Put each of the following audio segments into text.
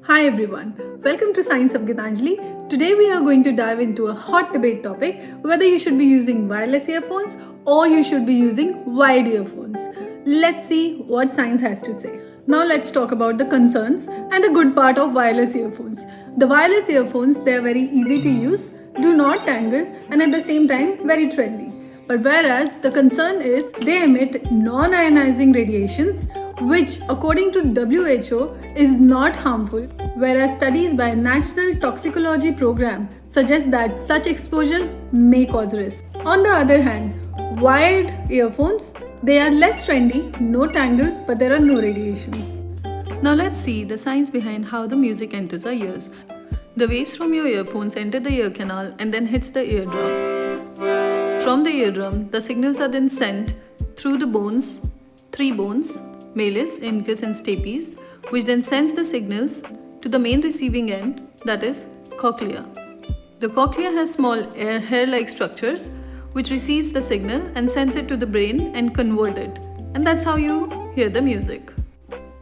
Hi everyone, welcome to Science of Gitanjali. Today we are going to dive into a hot debate topic whether you should be using wireless earphones or you should be using wired earphones. Let's see what science has to say. Now let's talk about the concerns and the good part of wireless earphones. The wireless earphones, they are very easy to use, do not tangle, and at the same time very trendy. But whereas the concern is they emit non-ionizing radiations which according to WHO is not harmful, whereas studies by National Toxicology Program suggest that such exposure may cause risk. On the other hand, wired earphones, they are less trendy, no tangles, but there are no radiations. Now let's see the science behind how the music enters our ears. The waves from your earphones enter the ear canal and then hits the eardrum. From the eardrum, the signals are then sent through the bones, three bones, malleus, incus and stapes, which then sends the signals to the main receiving end, that is cochlea. The cochlea has small hair-like structures which receives the signal and sends it to the brain and convert it. And that's how you hear the music.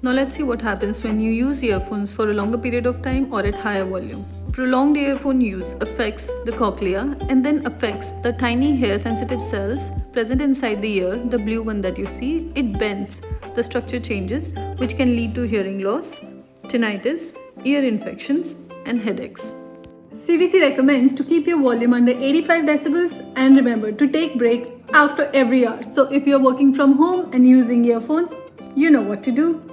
Now let's see what happens when you use earphones for a longer period of time or at higher volume. Prolonged earphone use affects the cochlea and then affects the tiny hair sensitive cells present inside the ear, the blue one that you see. It bends, the structure changes, which can lead to hearing loss, tinnitus, ear infections and headaches. CDC recommends to keep your volume under 85 decibels and remember to take break after every hour. So if you're working from home and using earphones, you know what to do.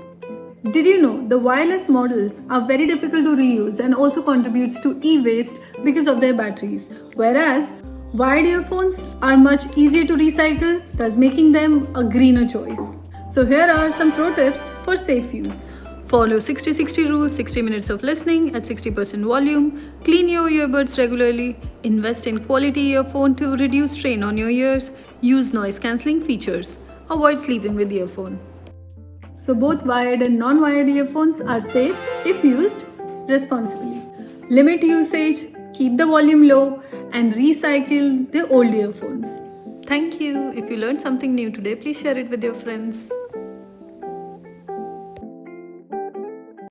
Did you know the wireless models are very difficult to reuse and also contributes to e-waste because of their batteries, whereas wired earphones are much easier to recycle, thus making them a greener choice. So here are some pro tips for safe use. Follow 60-60 rule, 60 minutes of listening at 60% volume, clean your earbuds regularly, invest in quality earphone to reduce strain on your ears, use noise cancelling features, avoid sleeping with earphone. So both wired and non-wired earphones are safe if used responsibly. Limit usage, keep the volume low and recycle the old earphones. Thank you. If you learned something new today, please share it with your friends.